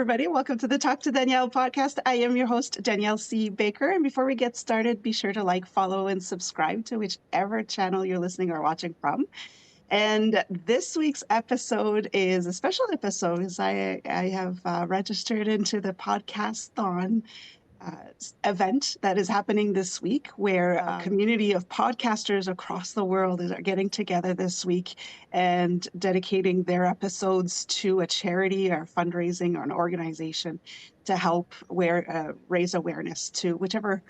everybody. Welcome to the Talk to Danielle podcast. I am your host, Danielle C. Baker. And before we get started, be sure to like, follow, and subscribe to whichever channel you're listening or watching from. And this week's episode is a special episode as I have registered into the podcast-thon event that is happening this week, where a community of podcasters across the world are getting together this week and dedicating their episodes to a charity or fundraising or an organization to help raise awareness to whichever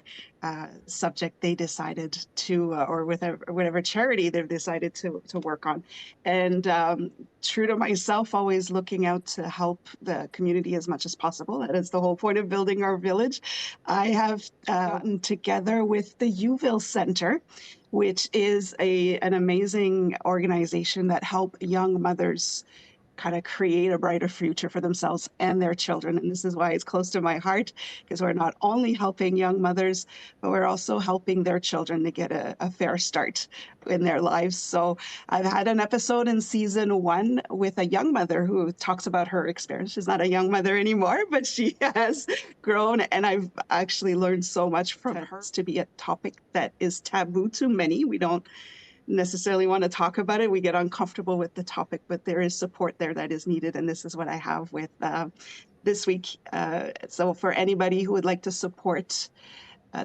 subject they decided to, or whatever charity they've decided to work on. And true to myself, always looking out to help the community as much as possible. That is the whole point of building our village. I have gotten together with the Youville Centre, which is an amazing organization that help young mothers kind of create a brighter future for themselves and their children. And this is why it's close to my heart, because we're not only helping young mothers, but we're also helping their children to get a fair start in their lives. So I've had an episode in season 1 with a young mother who talks about her experience. She's not a young mother anymore, but she has grown, and I've actually learned so much from her. To be a topic that is taboo to many. We don't necessarily want to talk about it. We get uncomfortable with the topic, but there is support there that is needed. And this is what I have with this week. So for anybody who would like to support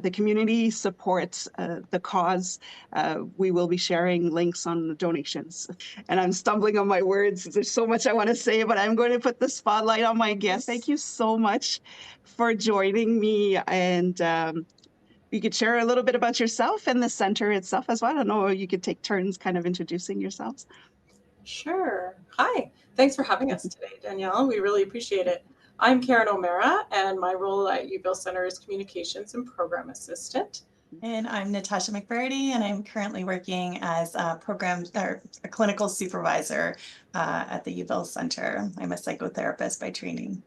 the community, support the cause, we will be sharing links on the donations. And I'm stumbling on my words. There's so much I want to say, but I'm going to put the spotlight on my guest. Thank you so much for joining me. And you could share a little bit about yourself and the center itself as well. I don't know, you could take turns kind of introducing yourselves. Sure. Hi. Thanks for having us today, Danielle. We really appreciate it. I'm Karen O'Mara, and my role at Youville Centre is Communications and Program Assistant. And I'm Natasha McBrearty, and I'm currently working as a clinical supervisor at the Youville Centre. I'm a psychotherapist by training.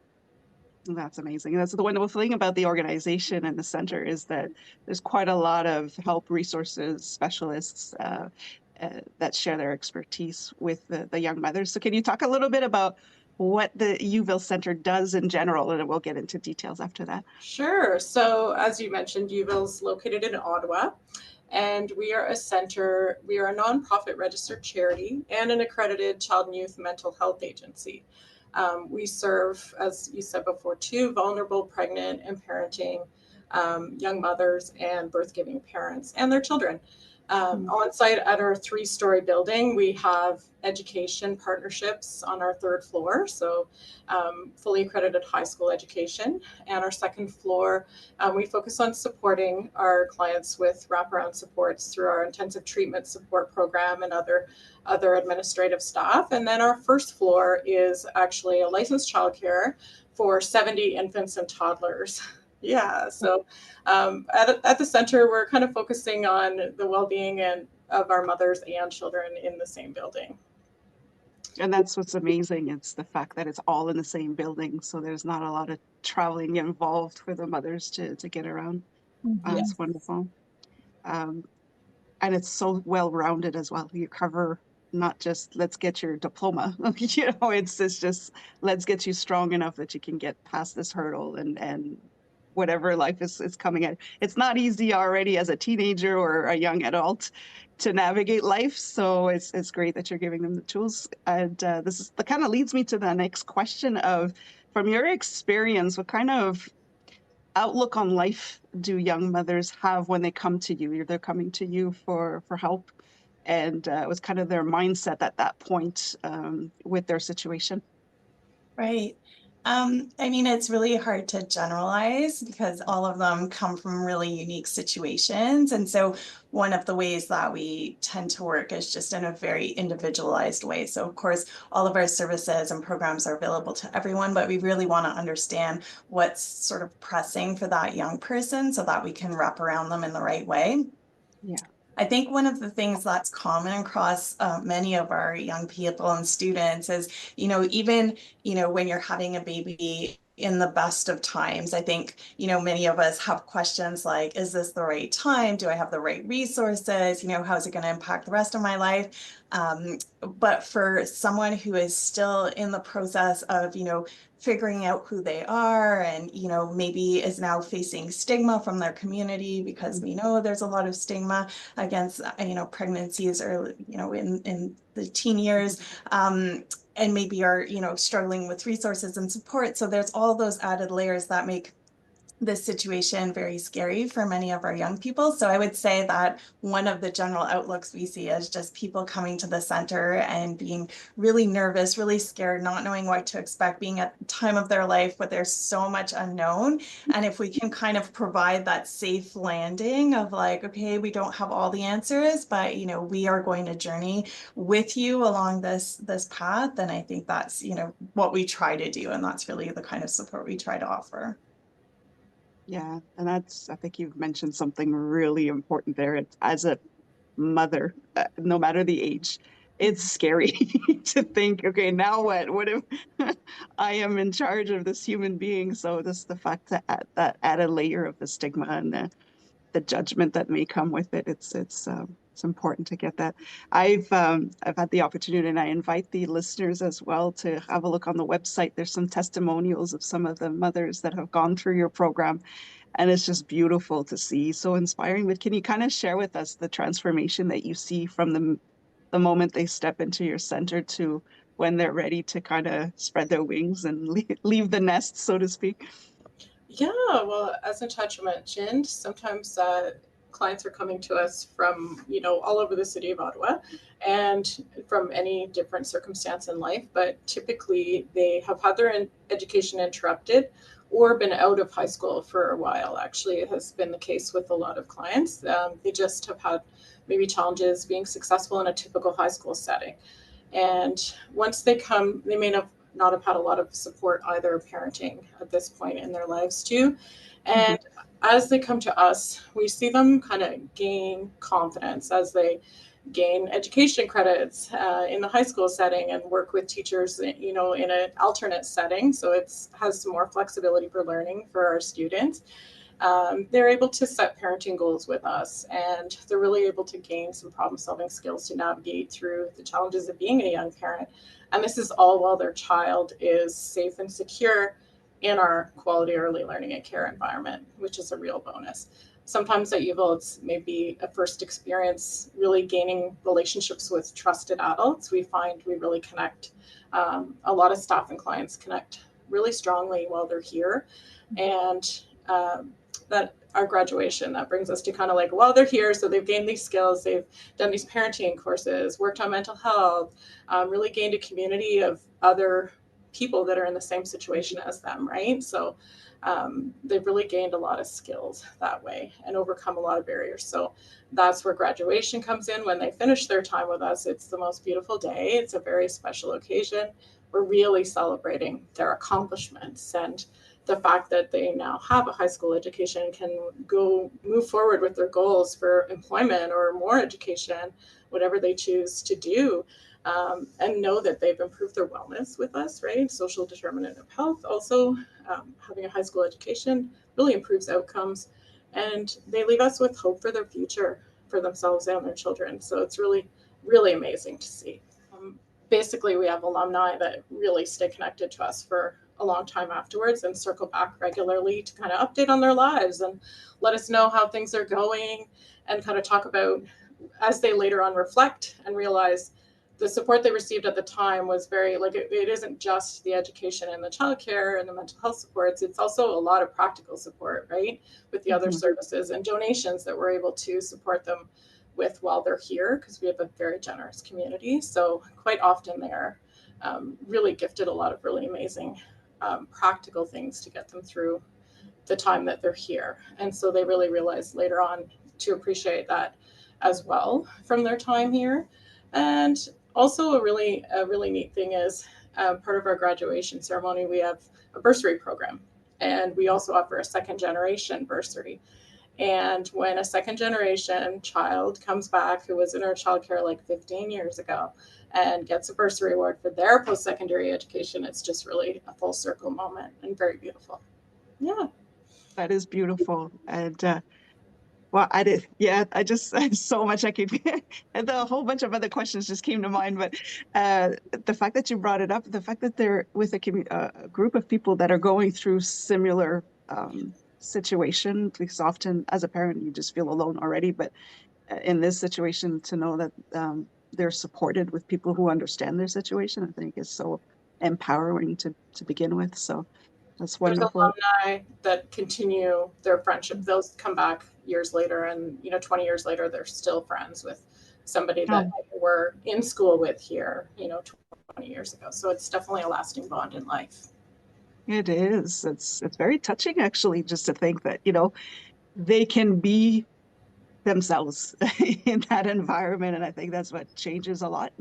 That's amazing. That's the wonderful thing about the organization and the center, is that there's quite a lot of help, resources, specialists that share their expertise with the young mothers. So can you talk a little bit about what the Youville Centre does in general, and we'll get into details after that. Sure. So as you mentioned, Youville's located in Ottawa, and we are a center. We are a nonprofit registered charity and an accredited child and youth mental health agency. We serve, as you said before, too, vulnerable, pregnant, and parenting young mothers and birth-giving parents and their children. On site at our 3-story building, we have education partnerships on our 3rd floor, so fully accredited high school education. And our 2nd floor, we focus on supporting our clients with wraparound supports through our intensive treatment support program and other administrative staff. And then our 1st floor is actually a licensed childcare for 70 infants and toddlers. Yeah, so at the center, we're kind of focusing on the well-being of our mothers and children in the same building. And that's what's amazing. It's the fact that it's all in the same building, so there's not a lot of traveling involved for the mothers to get around. It's wonderful. And it's so well-rounded as well. You cover not just let's get your diploma, it's just let's get you strong enough that you can get past this hurdle and whatever life is coming at. It's not easy already as a teenager or a young adult to navigate life. So it's great that you're giving them the tools. And that kind of leads me to the next question of, from your experience, what kind of outlook on life do young mothers have when they come to you? They're coming to you for help. And it was kind of their mindset at that point with their situation. Right. I mean, it's really hard to generalize because all of them come from really unique situations. And so one of the ways that we tend to work is just in a very individualized way. So of course, all of our services and programs are available to everyone, but we really want to understand what's sort of pressing for that young person so that we can wrap around them in the right way. Yeah. I think one of the things that's common across many of our young people and students is, even, when you're having a baby in the best of times, I think, many of us have questions like, is this the right time? Do I have the right resources? How's it going to impact the rest of my life? But for someone who is still in the process of, figuring out who they are, and, you know, maybe is now facing stigma from their community, because we know there's a lot of stigma against, you know, pregnancies, or, you know, in the teen years, and maybe are, you know, struggling with resources and support. So there's all those added layers that make this situation very scary for many of our young people. So I would say that one of the general outlooks we see is just people coming to the center and being really nervous, really scared, not knowing what to expect, being at the time of their life where there's so much unknown. And if we can kind of provide that safe landing of like, okay, we don't have all the answers, but, you know, we are going to journey with you along this path, then I think that's, you know, what we try to do. And that's really the kind of support we try to offer. Yeah, and I think you've mentioned something really important there. It's, as a mother, no matter the age, it's scary to think, okay, now what? What if I am in charge of this human being? So this the fact that add a layer of the stigma and the judgment that may come with it. It's important to get that. I've had the opportunity, and I invite the listeners as well to have a look on the website. There's some testimonials of some of the mothers that have gone through your program, and it's just beautiful to see. So inspiring. But can you kind of share with us the transformation that you see from the moment they step into your center to when they're ready to kind of spread their wings and leave the nest, so to speak? Yeah, well, as Natasha mentioned, sometimes clients are coming to us from, you know, all over the city of Ottawa and from any different circumstance in life, but typically they have had their education interrupted or been out of high school for a while. Actually, it has been the case with a lot of clients. They just have had maybe challenges being successful in a typical high school setting. And once they come, they may not have had a lot of support either parenting at this point in their lives too. And as they come to us, we see them kind of gain confidence as they gain education credits in the high school setting and work with teachers, you know, in an alternate setting. So it has some more flexibility for learning for our students. They're able to set parenting goals with us, and they're really able to gain some problem solving skills to navigate through the challenges of being a young parent. And this is all while their child is safe and secure in our quality early learning and care environment, which is a real bonus. Sometimes at Youville, it's maybe a first experience really gaining relationships with trusted adults. We find we really connect. A lot of staff and clients connect really strongly while they're here. And that our graduation, that brings us to kind of like, well, they're here, so they've gained these skills, they've done these parenting courses, worked on mental health, really gained a community of other people that are in the same situation as them, right? So they've really gained a lot of skills that way and overcome a lot of barriers. So that's where graduation comes in. When they finish their time with us, it's the most beautiful day. It's a very special occasion. We're really celebrating their accomplishments and the fact that they now have a high school education, can go move forward with their goals for employment or more education, whatever they choose to do, and know that they've improved their wellness with us, right? Social determinant of health. Also, having a high school education really improves outcomes, and they leave us with hope for their future, for themselves and their children. So it's really, really amazing to see. Basically, we have alumni that really stay connected to us for a long time afterwards and circle back regularly to kind of update on their lives and let us know how things are going, and kind of talk about, as they later on reflect and realize the support they received at the time was very, like, it isn't just the education and the childcare and the mental health supports, it's also a lot of practical support, right, with the other services and donations that we're able to support them with while they're here, because we have a very generous community. So quite often they're really gifted a lot of really amazing practical things to get them through the time that they're here. And so they really realize later on to appreciate that as well from their time here. And also a really neat thing is part of our graduation ceremony, we have a bursary program, and we also offer a second generation bursary. And when a second generation child comes back who was in our childcare like 15 years ago and gets a bursary award for their post-secondary education, it's just really a full circle moment and very beautiful. Yeah. That is beautiful. And Well, I did. Yeah, I just so much I could, and a whole bunch of other questions just came to mind. But the fact that you brought it up, the fact that they're with a group of people that are going through similar situation, because often as a parent you just feel alone already. But in this situation, to know that they're supported with people who understand their situation, I think is so empowering to begin with. So that's There's wonderful. alumni that continue their friendship. They'll come back years later, and 20 years later, they're still friends with somebody that Um, we're in school with here, 20 years ago. So it's definitely a lasting bond in life. it is. It's very touching actually, just to think that, they can be themselves in that environment. And I think that's what changes a lot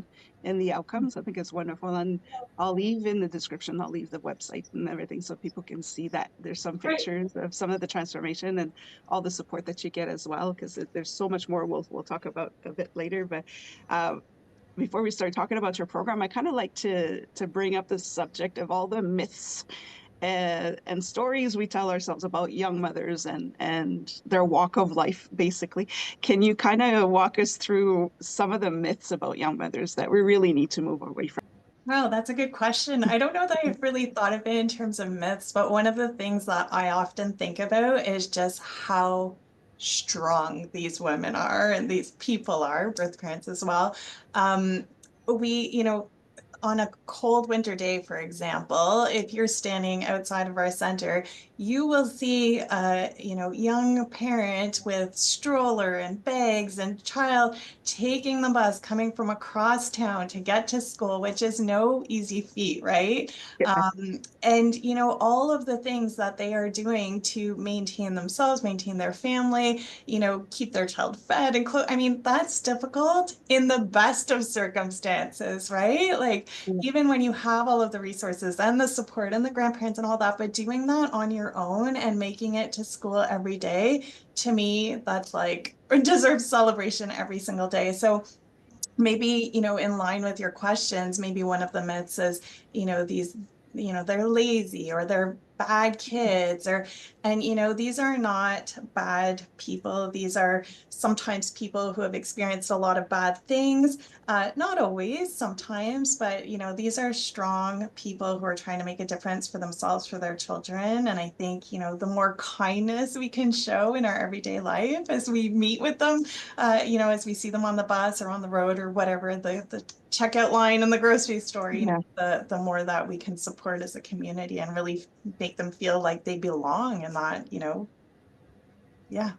in the outcomes. I think it's wonderful. And I'll leave in the description, I'll leave the website and everything so people can see that there's some Great. pictures of some of the transformation and all the support that you get as well, because there's so much more we'll talk about a bit later. But before we start talking about your program, I kind of like to bring up the subject of all the myths and stories we tell ourselves about young mothers and their walk of life, basically. Can you kind of walk us through some of the myths about young mothers that we really need to move away from? Wow, that's a good question. I don't know that I've really thought of it in terms of myths, but one of the things that I often think about is just how strong these women are and these people are, birth parents as well. We, on a cold winter day, for example, if you're standing outside of our center, you will see a young parent with stroller and bags and child taking the bus coming from across town to get to school, which is no easy feat, right? Yeah. And all of the things that they are doing to maintain themselves, maintain their family, keep their child fed and clothed. I mean, that's difficult in the best of circumstances, right? Like, even when you have all of the resources and the support and the grandparents and all that, but doing that on your own and making it to school every day, to me, that's like deserves celebration every single day. So maybe, in line with your questions, maybe one of the myths is, these, they're lazy or they're bad kids and these are not bad people. These are sometimes people who have experienced a lot of bad things, not always, sometimes, but these are strong people who are trying to make a difference for themselves, for their children. And I think the more kindness we can show in our everyday life as we meet with them, as we see them on the bus or on the road or whatever, the checkout line in the grocery store, Yeah, the more that we can support as a community and really make them feel like they belong and that, yeah,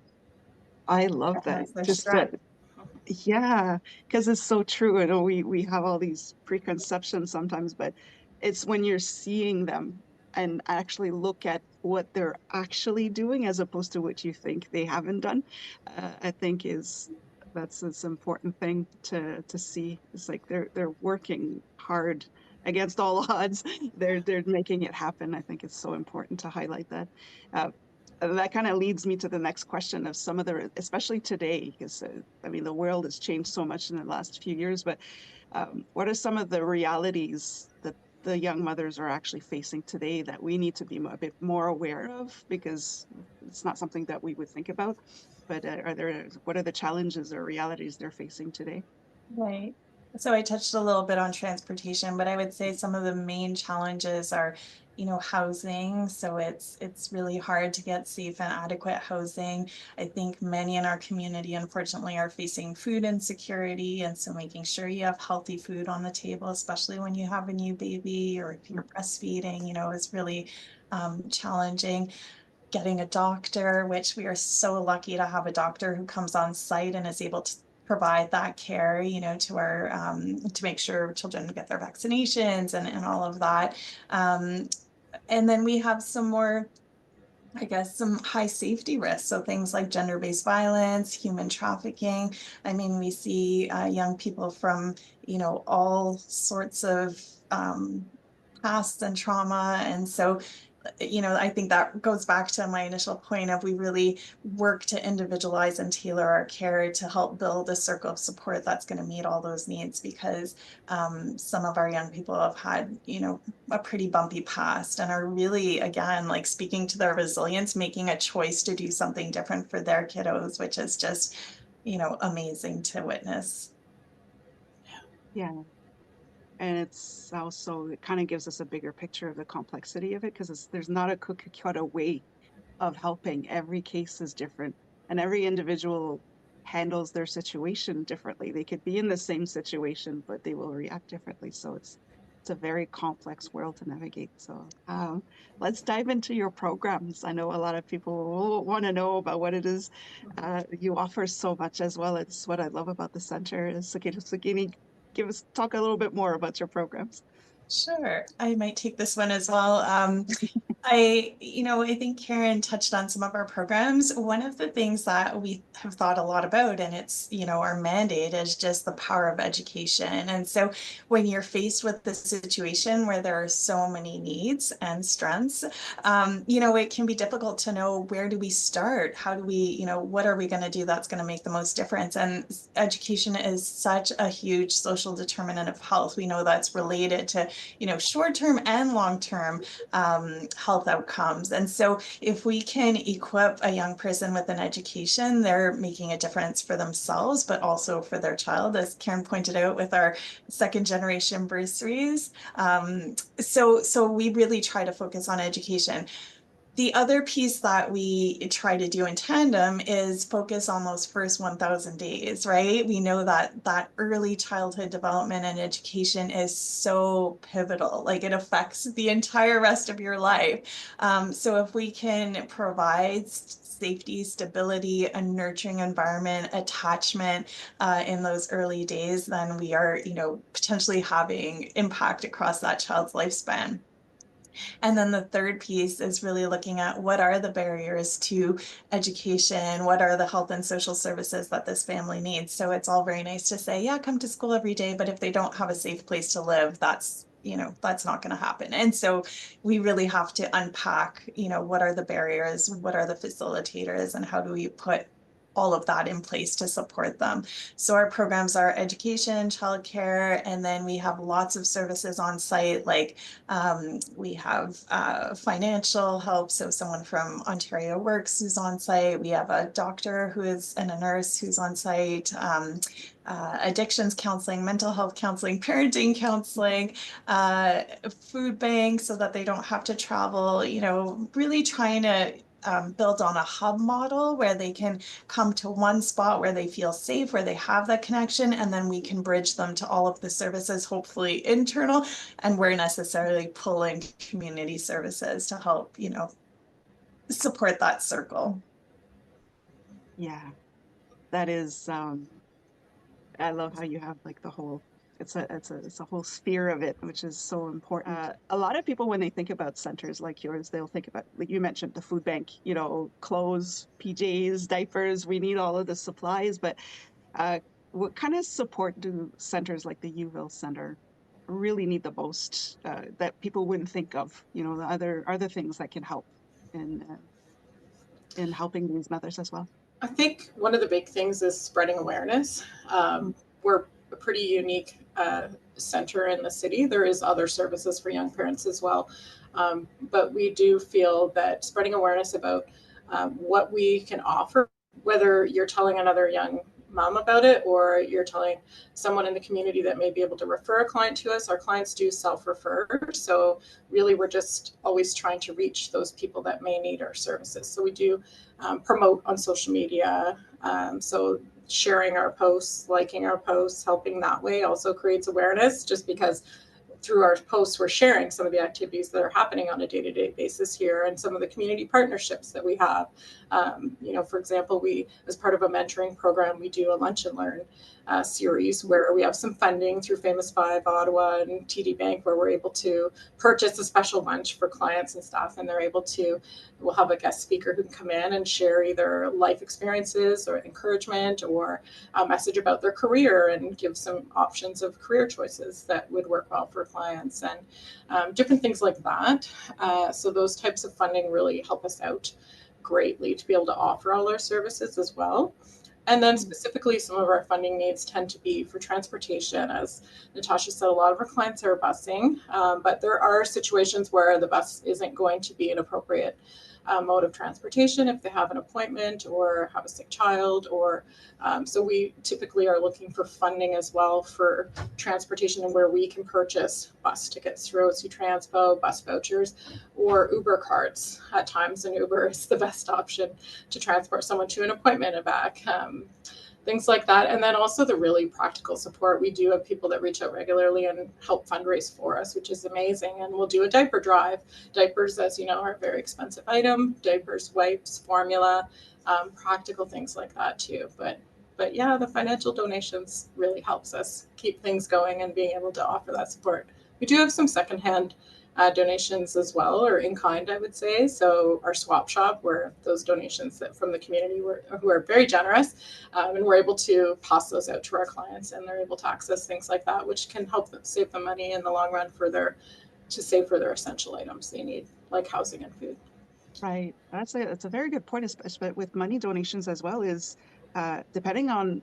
I love that. recognize their Just strength. yeah, because it's so true. I know we have all these preconceptions sometimes, but it's when you're seeing them and actually look at what they're actually doing as opposed to what you think they haven't done. I think that's this important thing to see. It's like they're working hard against all odds. They're making it happen. I think it's so important to highlight that. Uh, that kind of leads me to the next question of some of the, especially today, because I mean, the world has changed so much in the last few years, but what are some of the realities that the young mothers are actually facing today that we need to be a bit more aware of? Because it's not something that we would think about, but what are the challenges or realities they're facing today? Right. So I touched a little bit on transportation, but I would say some of the main challenges are, housing. So it's really hard to get safe and adequate housing. I think many in our community, unfortunately, are facing food insecurity. And so making sure you have healthy food on the table, especially when you have a new baby or if you're breastfeeding, is really challenging. Getting a doctor, which we are so lucky to have a doctor who comes on site and is able to provide that care, to our to make sure children get their vaccinations and all of that. And then we have some more, I guess, some high safety risks. So things like gender-based violence, human trafficking. I mean, we see young people from, all sorts of past and trauma. And so I think that goes back to my initial point of we really work to individualize and tailor our care to help build a circle of support that's going to meet all those needs, because some of our young people have had, a pretty bumpy past and are really, again, like speaking to their resilience, making a choice to do something different for their kiddos, which is just, amazing to witness. Yeah. And it's also, it kind of gives us a bigger picture of the complexity of it, because there's not a cookie cutter way of helping. Every case is different, and every individual handles their situation differently. They could be in the same situation, but they will react differently. So it's a very complex world to navigate. So let's dive into your programs. I know a lot of people will want to know about what it is you offer so much as well. It's what I love about the center. Is Sakini, talk a little bit more about your programs. Sure, I might take this one as well. I think Karen touched on some of our programs. One of the things that we have thought a lot about, and it's, our mandate, is just the power of education. And so when you're faced with this situation where there are so many needs and strengths, it can be difficult to know, where do we start? How do we, what are we going to do that's going to make the most difference? And education is such a huge social determinant of health. We know that's related to, short-term and long-term health outcomes. And so if we can equip a young person with an education, they're making a difference for themselves, but also for their child, as Karen pointed out with our second generation bursaries. So we really try to focus on education. The other piece that we try to do in tandem is focus on those first 1,000 days, right? We know that that early childhood development and education is so pivotal, like it affects the entire rest of your life. So if we can provide safety, stability, a nurturing environment, attachment in those early days, then we are, potentially having impact across that child's lifespan. And then the third piece is really looking at what are the barriers to education, what are the health and social services that this family needs. So it's all very nice to say, yeah, come to school every day, but if they don't have a safe place to live, that's not going to happen. And so we really have to unpack, what are the barriers, what are the facilitators, and how do we put all of that in place to support them. So our programs are education, childcare, and then we have lots of services on site, like we have financial help. So someone from Ontario Works who's on site. We have a doctor and a nurse who's on site. Addictions counseling, mental health counseling, parenting counseling, food banks so that they don't have to travel, really trying to build on a hub model where they can come to one spot where they feel safe, where they have that connection, and then we can bridge them to all of the services, hopefully internal, and we're necessarily pulling community services to help, support that circle. Yeah, that is, I love how you have like the whole, it's a whole sphere of it, which is so important. A lot of people, when they think about centers like yours, they'll think about, like you mentioned, the food bank, clothes, PJs, diapers, we need all of the supplies, but what kind of support do centers like the Youville Centre really need the most, that people wouldn't think of, the other things that can help in helping these mothers as well? I think one of the big things is spreading awareness. We're a pretty unique center in the city. There is other services for young parents as well, but we do feel that spreading awareness about what we can offer, whether you're telling another young mom about it or you're telling someone in the community that may be able to refer a client to us. Our clients do self-refer, so really we're just always trying to reach those people that may need our services. So we do promote on social media, so sharing our posts, liking our posts, helping that way also creates awareness, just because through our posts, we're sharing some of the activities that are happening on a day-to-day basis here and some of the community partnerships that we have. For example, we, as part of a mentoring program, we do a lunch and learn series where we have some funding through Famous Five, Ottawa, and TD Bank, where we're able to purchase a special lunch for clients and staff, and they're able to, we'll have a guest speaker who can come in and share either life experiences or encouragement or a message about their career and give some options of career choices that would work well for clients and different things like that. So those types of funding really help us out greatly to be able to offer all our services as well. And then specifically, some of our funding needs tend to be for transportation. As Natasha said, a lot of our clients are busing, but there are situations where the bus isn't going to be an appropriate mode of transportation if they have an appointment or have a sick child, or so we typically are looking for funding as well for transportation and where we can purchase bus tickets through OC Transpo, bus vouchers, or Uber cards. At times, an Uber is the best option to transport someone to an appointment and back. Things like that. And then also the really practical support. We do have people that reach out regularly and help fundraise for us, which is amazing. And we'll do a diaper drive. Diapers, as you know, are a very expensive item. Diapers, wipes, formula, practical things like that too. But yeah, the financial donations really helps us keep things going and being able to offer that support. We do have some secondhand donations as well, or in kind, I would say. So our swap shop, where those donations that from the community who are very generous, and we're able to pass those out to our clients, and they're able to access things like that, which can help them save them money in the long run to save for their essential items they need, like housing and food. Right. That's a very good point, especially with money donations as well, is depending on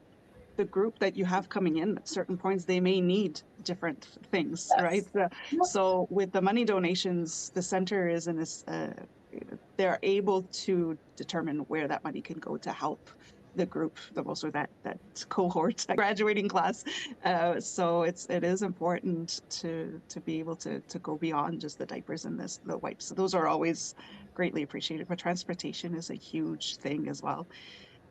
the group that you have coming in at certain points, they may need different things, Yes. right? So with the money donations, the center is in this, they're able to determine where that money can go to help the group the most, or that cohort, that graduating class. So it is important to be able to go beyond just the diapers and the wipes. So those are always greatly appreciated, but transportation is a huge thing as well.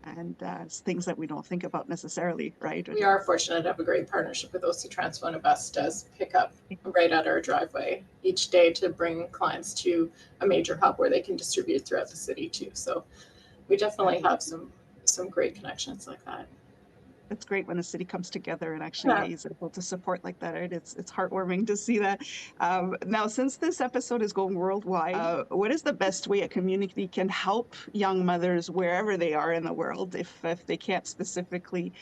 And it's things that we don't think about necessarily, right? We are fortunate to have a great partnership with OC Transpo, and a bus does pick up right at our driveway each day to bring clients to a major hub where they can distribute throughout the city too. So we definitely have some great connections like that. It's great when the city comes together and actually is able to support like that. Right? It's heartwarming to see that. Now, since this episode is going worldwide, what is the best way a community can help young mothers wherever they are in the world, if they can't specifically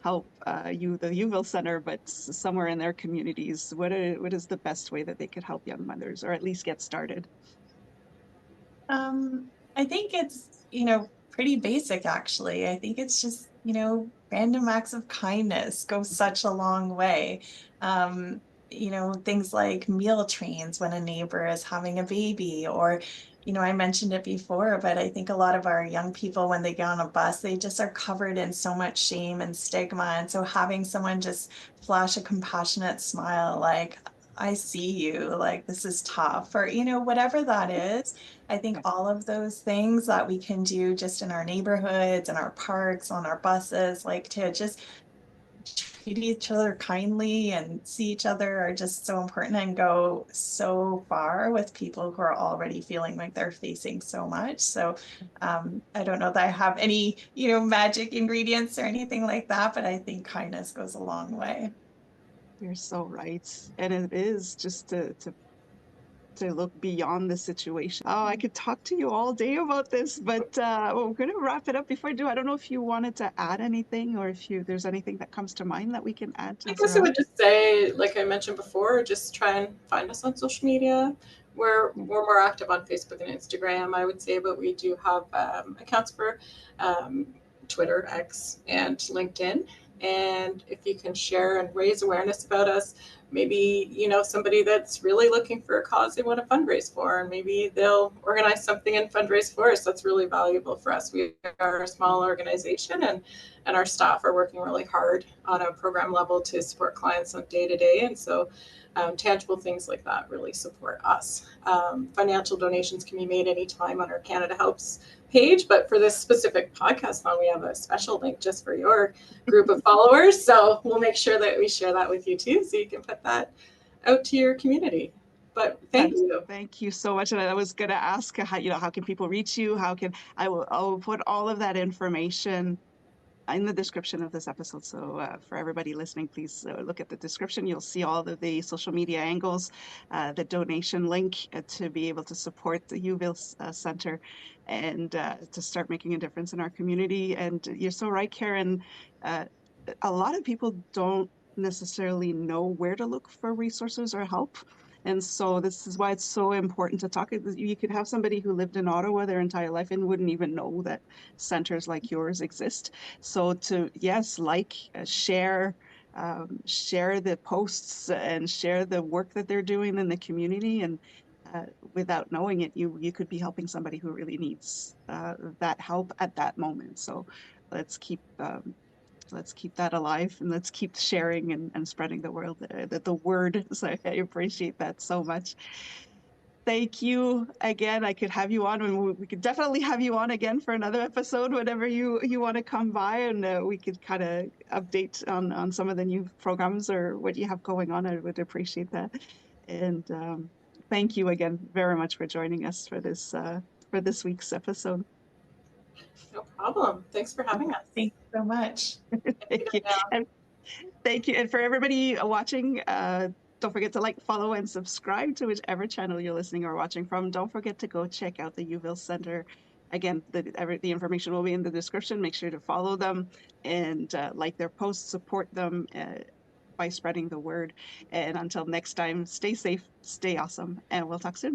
help the Youville Centre, but somewhere in their communities? What is the best way that they could help young mothers, or at least get started? I think it's, pretty basic actually. I think it's just, random acts of kindness go such a long way. Things like meal trains when a neighbor is having a baby, or, I mentioned it before, but I think a lot of our young people, when they get on a bus, they just are covered in so much shame and stigma. And so having someone just flash a compassionate smile, like, I see you, like, this is tough, or, whatever that is. I think all of those things that we can do just in our neighborhoods and our parks, on our buses, like to just treat each other kindly and see each other, are just so important and go so far with people who are already feeling like they're facing so much. So I don't know that I have any, magic ingredients or anything like that, but I think kindness goes a long way. You're so right. And it is just to look beyond the situation. Oh, I could talk to you all day about this, but we're going to wrap it up. Before I do, I don't know if you wanted to add anything, or if there's anything that comes to mind that we can add to I this. guess I would just say, like I mentioned before, just try and find us on social media. We're more active on Facebook and Instagram, I would say, but we do have accounts for Twitter, X, and LinkedIn. And if you can share and raise awareness about us, maybe somebody that's really looking for a cause they want to fundraise for, and maybe they'll organize something and fundraise for us. That's really valuable for us. We are a small organization, and our staff are working really hard on a program level to support clients on day to day. And so tangible things like that really support us. Financial donations can be made anytime on our Canada Helps page, but for this specific podcast we have a special link just for your group of followers. So we'll make sure that we share that with you too, so you can put that out to your community. But thank you. Thank you so much. And I was going to ask how can people reach you? I will put all of that information in the description of this episode. So for everybody listening, please look at the description. You'll see all of the social media angles, the donation link to be able to support the Youville Centre and to start making a difference in our community. And you're so right, Karen. A lot of people don't necessarily know where to look for resources or help. And so this is why it's so important to talk. You could have somebody who lived in Ottawa their entire life and wouldn't even know that centers like yours exist. So to, yes, share, share the posts and share the work that they're doing in the community. And without knowing it, you could be helping somebody who really needs that help at that moment. So let's keep that alive, and let's keep sharing and spreading the word. So I appreciate that so much. Thank you again. I could have you on, and we could definitely have you on again for another episode whenever you want to come by, and we could kind of update on some of the new programs or what you have going on. I would appreciate that. And thank you again very much for joining us for this week's episode. No problem. Thanks for having us. Thank you so much. Thank you. And thank you. And for everybody watching, don't forget to follow, and subscribe to whichever channel you're listening or watching from. Don't forget to go check out the Youville Centre. Again, the information will be in the description. Make sure to follow them and like their posts, support them by spreading the word. And until next time, stay safe, stay awesome, and we'll talk soon.